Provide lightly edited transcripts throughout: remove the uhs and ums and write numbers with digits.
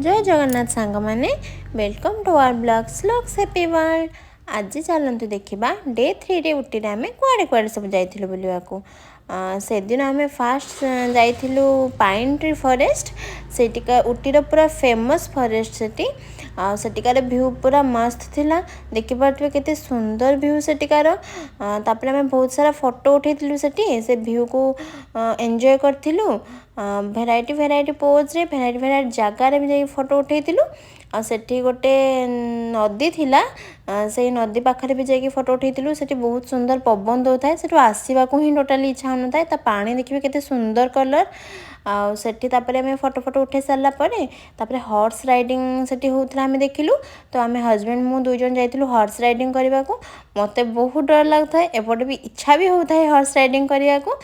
जय जगन्नाथ सांग माने welcome to our blogs happy world. आज चलते देखा डे 3 रे उटी आम कुआड़े कुआड़े सब जाइलु बुलवाक। से दिन आम फास्ट जाइलु पाइन ट्री फॉरेस्ट। सेटिका उटीर पूरा फेमस फॉरेस्ट सेटी। सेटिकार व्यू पूरा मस्त थिला। देखि पार्थिबे केते सुंदर व्यू सेटिकार। तापर आम बहुत सारा फोटो उठेइलु सेटी से व्यू को एंजॉय करथिलु। भेराइटी भेराइटी पोज रे भेराइटी भेराइटी जगार भी जाई फोटो उठेइलु। आ सेठी गोटे नदी थिला। से नदी पाखरे भी जाइए फोटो उठेइलु। सेठी बहुत सुंदर पवन दौथाए। सेठु आसीबाकू ही टोटाली इच्छा होनथाए। ता पानी देखिबे केते सुंदर कलर। आ सेठी तापरे हमें फोटो फोटो उठे सारला परे तापरे हॉर्स राइडिंग सेठी होउतला हमें देखिलु। तो आम हजबैंड मु दुई जन जाइलु हॉर्स राइडिंग करने को। मते बहुत डर लगता है एपटे भी इच्छा भी होता है हॉर्स राइडिंग करने को।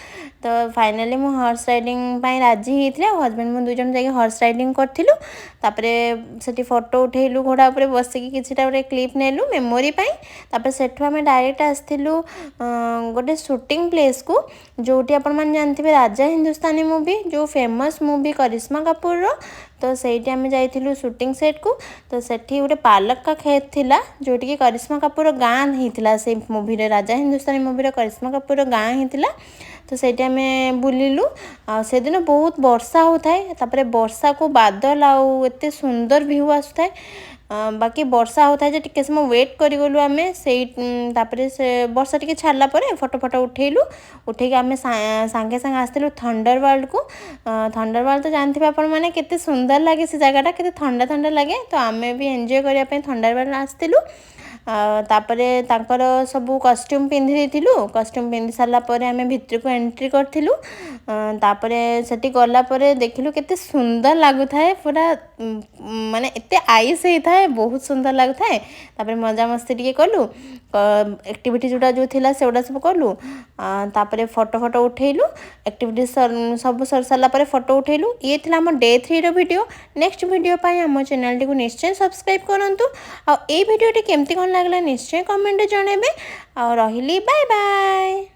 तो फाइनली मु हॉर्स राइडिंग पाई राजी होइथिला। हजबैंड मु दुई जन जाइए हॉर्स राइडिंग करथिलु। तापरे सेठी फोटो उठेइलु घोड़ा ऊपर बसिकी किछिटा गोटे क्लिप नेलु मेमोरी पाई। तापर सेठु आम डायरेक्ट आसथिलु गोटे शूटिंग प्लेस को जोटी आपण माने जानथिबे राजा हिंदुस्तानी मूवी जो फेमस मूवी करिश्मा कपूर रो। तो सेठी आम जाइथिलु शूटिंग सेट को। तो सेठी गोटे पालक का खेत थिला जोटी कि करिश्मा कपूर गाँ हिथिला। से मूवी रे राजा हिंदुस्तानी मूवी रे करिश्मा कपूर गाँ हिथिला। तो सेठी आम बुलिलु। से दिन बहुत वर्षा होता है। तापरे वर्षा को बादल आउ एते सुंदर व्यू आसुथाए। बाकी वर्षा होता है टिके समय वेट करूँ आम से तापरे से वर्षा टिके छाड़ला परे फोटो फोटो उठेलु। उठे आम सांगे सांगे आसलु थंडर वर्ल्ड को। थंडर वर्ल्ड तो जानते आपण मैंने केते सुंदर लगे से जगटा केते ठंडा ठंडा लगे। तो आम भी एंजॉय करने थंडर वर्ल्ड आसलु। तापरे तांकर सबू कॉस्ट्यूम पिंधि देथिलु। कॉस्ट्यूम पिंधि सारला परे आमे भितर को एंट्री करथिलु। तापरे सेठी गला परे देखिलु केते सुंदर लागुथाए पूरा माने एते आइस हेई थाए बहुत सुंदर लागुथाए। तापरे मजा मस्ती टिके कलु एक्टिविटी जोटा जो थिला सेउडा सब कलु। तापरे फोटो फोटो उठेइलु एक्टिविटी सब सर सारला परे फोटो उठेइलु। ये थिला हम डे 3 रो वीडियो। नेक्स्ट वीडियो पाई हम चैनल टी को निश्चय सब्सक्राइब करंतु। आ ए वीडियो टी केमती कोन लागला निश्चय कमेंट रे जणेबे। आ रहिली बाय बाय।